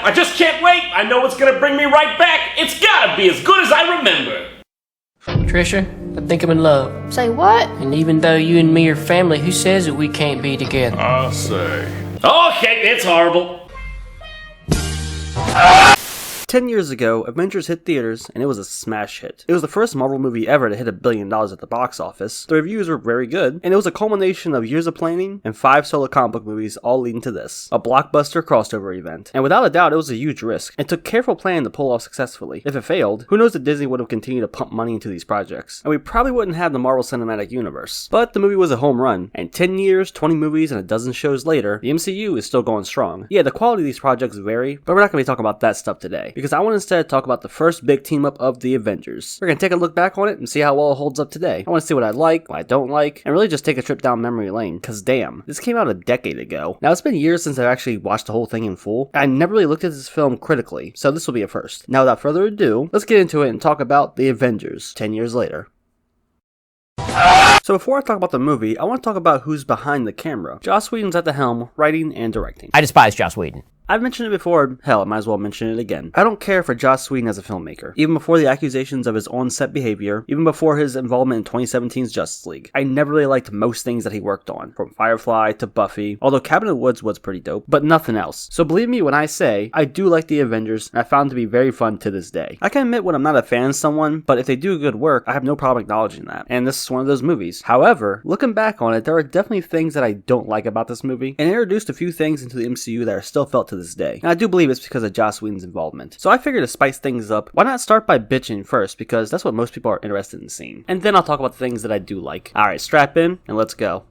I just can't wait. I know it's gonna bring me right back. It's gotta be as good as I remember. Trisha, I think I'm in love. Say what? And even though you and me are family, who says that we can't be together? I say. Okay, it's horrible. 10 years ago, Avengers hit theaters, and it was a smash hit. It was the first Marvel movie ever to hit $1 billion at the box office. The reviews were very good, and it was a culmination of years of planning and 5 solo comic book movies all leading to this, a blockbuster crossover event. And without a doubt, it was a huge risk, and took careful planning to pull off successfully. If it failed, who knows if Disney would have continued to pump money into these projects, and we probably wouldn't have the Marvel Cinematic Universe. But the movie was a home run, and 10 years, 20 movies, and a dozen shows later, the MCU is still going strong. Yeah, the quality of these projects vary, but we're not going to be talking about that stuff today, because I want to instead talk about the first big team up of the Avengers. We're going to take a look back on it and see how well it holds up today. I want to see what I like, what I don't like, and really just take a trip down memory lane, cause damn, this came out a decade ago. Now it's been years since I've actually watched the whole thing in full. I never really looked at this film critically, so this will be a first. Now without further ado, let's get into it and talk about the Avengers 10 years later. So before I talk about the movie, I want to talk about who's behind the camera. Joss Whedon's at the helm, writing and directing. I despise Joss Whedon. I've mentioned it before, hell, I might as well mention it again. I don't care for Joss Whedon as a filmmaker. Even before the accusations of his on-set behavior, even before his involvement in 2017's Justice League, I never really liked most things that he worked on, from Firefly to Buffy, although Cabin in the Woods was pretty dope, but nothing else. So believe me when I say, I do like the Avengers, and I found them to be very fun to this day. I can admit when I'm not a fan of someone, but if they do good work, I have no problem acknowledging that, and this is one of those movies. However, looking back on it, there are definitely things that I don't like about this movie, and it introduced a few things into the MCU that are still felt to this day. And I do believe it's because of Joss Whedon's involvement. So I figured to spice things up, why not start by bitching first, because that's what most people are interested in seeing. And then I'll talk about the things that I do like. Alright, strap in, and let's go.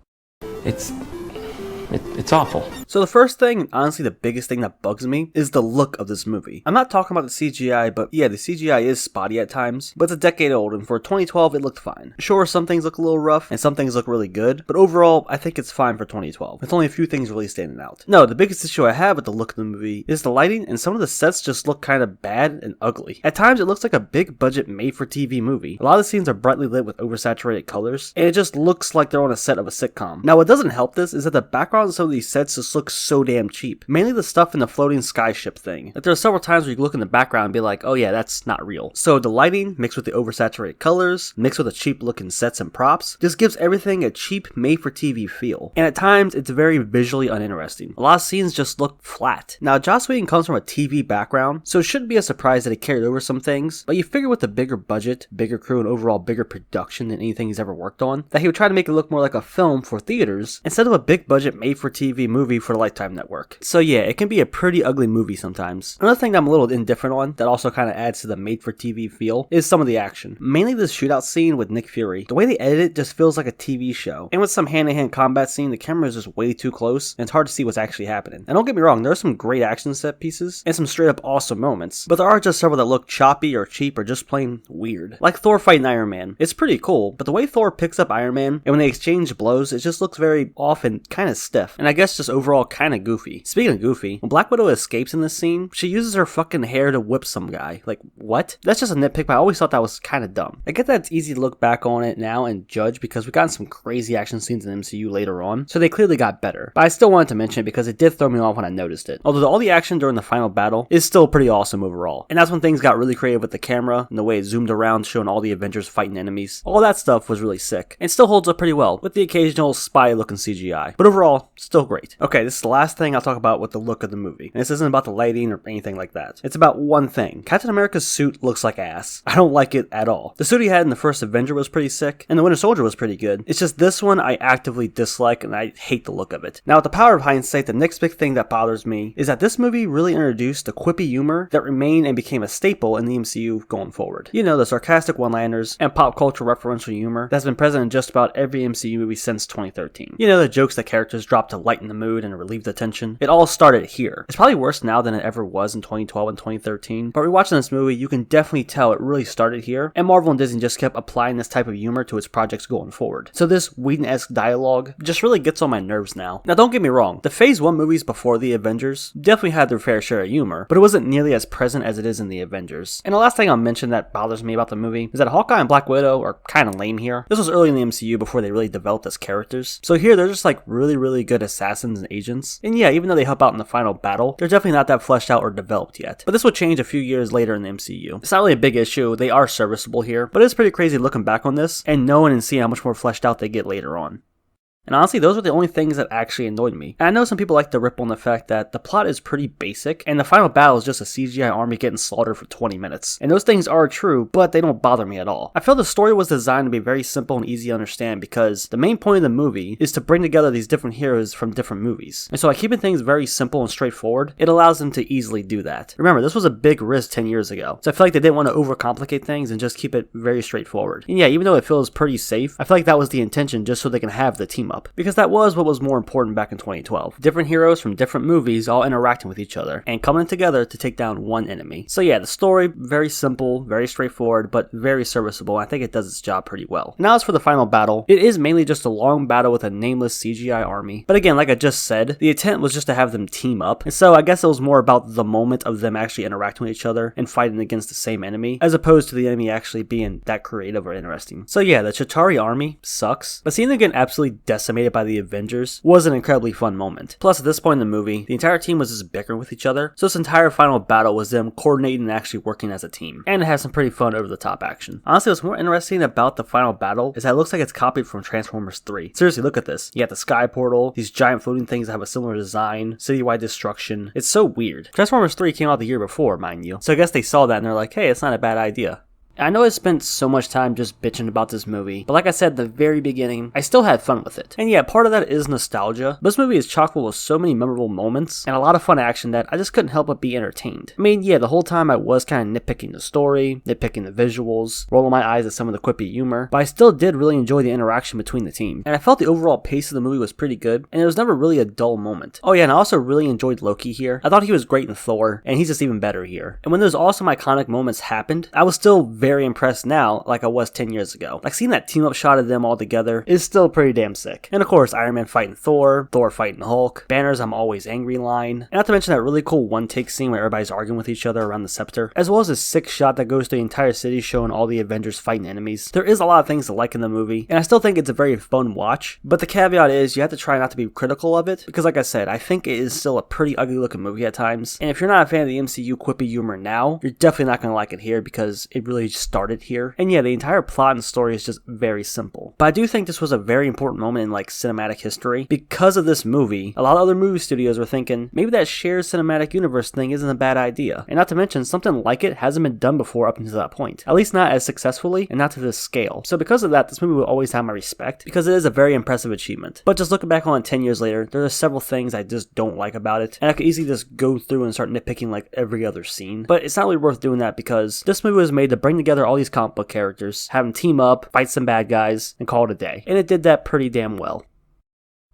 It's awful. So the first thing, and honestly the biggest thing that bugs me, is the look of this movie. I'm not talking about the CGI, but yeah, the CGI is spotty at times, but it's a decade old, and for 2012 it looked fine. Sure, some things look a little rough, and some things look really good, but overall, I think it's fine for 2012, with only a few things really standing out. No, the biggest issue I have with the look of the movie is the lighting, and some of the sets just look kind of bad and ugly. At times it looks like a big budget made-for-TV movie. A lot of the scenes are brightly lit with oversaturated colors, and it just looks like they're on a set of a sitcom. Now what doesn't help this is that the background of some of these sets just looks so damn cheap. Mainly the stuff in the floating skyship thing. Like there are several times where you look in the background and be like, oh yeah, that's not real. So the lighting, mixed with the oversaturated colors, mixed with the cheap looking sets and props, just gives everything a cheap made-for-TV feel. And at times, it's very visually uninteresting. A lot of scenes just look flat. Now, Joss Whedon comes from a TV background, so it shouldn't be a surprise that he carried over some things, but you figure with the bigger budget, bigger crew, and overall bigger production than anything he's ever worked on, that he would try to make it look more like a film for theaters, instead of a big budget made-for-TV movie for the Lifetime Network. So yeah, it can be a pretty ugly movie sometimes. Another thing that I'm a little indifferent on, that also kind of adds to the made-for-TV feel, is some of the action. Mainly this shootout scene with Nick Fury. The way they edit it just feels like a TV show. And with some hand-to-hand combat scene, the camera is just way too close, and it's hard to see what's actually happening. And don't get me wrong, there are some great action set pieces, and some straight-up awesome moments, but there are just several that look choppy or cheap or just plain weird. Like Thor fighting Iron Man. It's pretty cool, but the way Thor picks up Iron Man, and when they exchange blows, it just looks very off and kind of stiff. And I guess just overall kind of goofy. Speaking of goofy, when Black Widow escapes in this scene, she uses her fucking hair to whip some guy. Like, what? That's just a nitpick, but I always thought that was kind of dumb. I get that it's easy to look back on it now and judge because we've gotten some crazy action scenes in the MCU later on, so they clearly got better. But I still wanted to mention it because it did throw me off when I noticed it. Although all the action during the final battle is still pretty awesome overall. And that's when things got really creative with the camera and the way it zoomed around showing all the Avengers fighting enemies. All that stuff was really sick and still holds up pretty well with the occasional spy looking CGI. But overall, still great. Okay, this is the last thing I'll talk about with the look of the movie. And this isn't about the lighting or anything like that. It's about one thing. Captain America's suit looks like ass. I don't like it at all. The suit he had in the first Avenger was pretty sick, and the Winter Soldier was pretty good. It's just this one I actively dislike and I hate the look of it. Now with the power of hindsight, the next big thing that bothers me is that this movie really introduced the quippy humor that remained and became a staple in the MCU going forward. You know, the sarcastic one-liners and pop culture referential humor that's been present in just about every MCU movie since 2013. You know, the jokes that characters drop to lighten the mood and relieve the tension. It all started here. It's probably worse now than it ever was in 2012 and 2013, but rewatching this movie, you can definitely tell it really started here, and Marvel and Disney just kept applying this type of humor to its projects going forward. So this Whedon-esque dialogue just really gets on my nerves now. Now don't get me wrong, the Phase 1 movies before the Avengers definitely had their fair share of humor, but it wasn't nearly as present as it is in the Avengers. And the last thing I'll mention that bothers me about the movie is that Hawkeye and Black Widow are kind of lame here. This was early in the MCU before they really developed as characters. So here they're just like really really good assassins and agents. And yeah, even though they help out in the final battle, they're definitely not that fleshed out or developed yet. But this will change a few years later in the MCU. It's not really a big issue, they are serviceable here, but it's pretty crazy looking back on this and knowing and seeing how much more fleshed out they get later on. And honestly, those were the only things that actually annoyed me. And I know some people like to rip on the fact that the plot is pretty basic, and the final battle is just a CGI army getting slaughtered for 20 minutes. And those things are true, but they don't bother me at all. I feel the story was designed to be very simple and easy to understand because the main point of the movie is to bring together these different heroes from different movies. And so by keeping things very simple and straightforward, it allows them to easily do that. Remember, this was a big risk 10 years ago, so I feel like they didn't want to overcomplicate things and just keep it very straightforward. And yeah, even though it feels pretty safe, I feel like that was the intention just so they can have the team up. Because that was what was more important back in 2012. Different heroes from different movies all interacting with each other and coming together to take down one enemy. So yeah, the story, very simple, very straightforward, but very serviceable. I think it does its job pretty well. Now as for the final battle, it is mainly just a long battle with a nameless CGI army. But again, like I just said, the intent was just to have them team up. And so I guess it was more about the moment of them actually interacting with each other and fighting against the same enemy, as opposed to the enemy actually being that creative or interesting. So yeah, the Chitauri army sucks, but seeing them get absolutely decimated by the Avengers was an incredibly fun moment. Plus, at this point in the movie, the entire team was just bickering with each other, so this entire final battle was them coordinating and actually working as a team. And it has some pretty fun over-the-top action. Honestly, what's more interesting about the final battle is that it looks like it's copied from Transformers 3. Seriously, look at this. You got the sky portal, these giant floating things that have a similar design, citywide destruction. It's so weird. Transformers 3 came out the year before, mind you, so I guess they saw that and they're like, hey, it's not a bad idea. I know I spent so much time just bitching about this movie, but like I said at the very beginning, I still had fun with it. And yeah, part of that is nostalgia, but this movie is chock full of so many memorable moments and a lot of fun action that I just couldn't help but be entertained. I mean, yeah, the whole time I was kind of nitpicking the story, nitpicking the visuals, rolling my eyes at some of the quippy humor, but I still did really enjoy the interaction between the team. And I felt the overall pace of the movie was pretty good, and it was never really a dull moment. Oh yeah, and I also really enjoyed Loki here. I thought he was great in Thor, and he's just even better here. And when those awesome iconic moments happened, I was still very impressed now like I was 10 years ago. Like seeing that team up shot of them all together is still pretty damn sick. And of course, Iron Man fighting Thor, Thor fighting Hulk, Banner's I'm always angry line, and not to mention that really cool one-take scene where everybody's arguing with each other around the scepter, as well as a sick shot that goes through the entire city showing all the Avengers fighting enemies. There is a lot of things to like in the movie, and I still think it's a very fun watch, but the caveat is you have to try not to be critical of it, because like I said, I think it is still a pretty ugly looking movie at times, and if you're not a fan of the MCU quippy humor now, you're definitely not going to like it here because it really started here. And yeah, the entire plot and story is just very simple. But I do think this was a very important moment in like cinematic history. Because of this movie, a lot of other movie studios were thinking, maybe that shared cinematic universe thing isn't a bad idea. And not to mention, something like it hasn't been done before up until that point. At least not as successfully and not to this scale. So because of that, this movie will always have my respect because it is a very impressive achievement. But just looking back on it 10 years later, there are several things I just don't like about it. And I could easily just go through and start nitpicking like every other scene. But it's not really worth doing that because this movie was made to bring together all these comic book characters, have them team up, fight some bad guys, and call it a day. And it did that pretty damn well.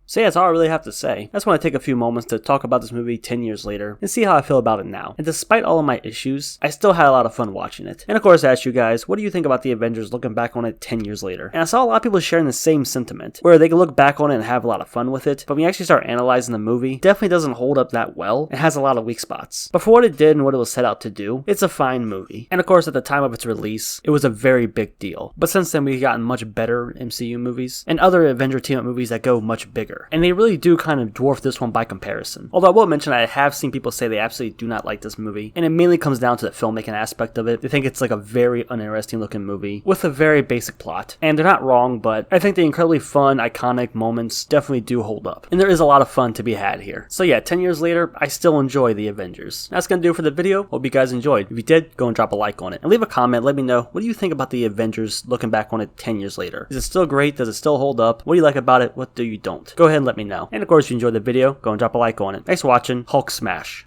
So yeah, that's all I really have to say. I just want to take a few moments to talk about this movie 10 years later and see how I feel about it now. And despite all of my issues, I still had a lot of fun watching it. And of course I asked you guys, what do you think about the Avengers looking back on it 10 years later? And I saw a lot of people sharing the same sentiment, where they can look back on it and have a lot of fun with it, but when you actually start analyzing the movie, it definitely doesn't hold up that well and has a lot of weak spots. But for what it did and what it was set out to do, it's a fine movie. And of course at the time of its release, it was a very big deal. But since then we've gotten much better MCU movies and other Avenger team-up movies that go much bigger. And they really do kind of dwarf this one by comparison. Although I will mention I have seen people say they absolutely do not like this movie, and it mainly comes down to the filmmaking aspect of it. They think it's like a very uninteresting looking movie with a very basic plot. And they're not wrong, but I think the incredibly fun, iconic moments definitely do hold up. And there is a lot of fun to be had here. So yeah, 10 years later, I still enjoy the Avengers. That's gonna do it for the video. Hope you guys enjoyed. If you did, go and drop a like on it. And leave a comment, let me know, what do you think about the Avengers looking back on it 10 years later? Is it still great? Does it still hold up? What do you like about it? What do you don't? Go ahead and let me know. And of course, if you enjoyed the video, go and drop a like on it. Thanks for watching. Hulk smash.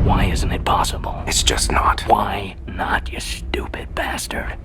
Why isn't it possible? It's just not. Why not, you stupid bastard?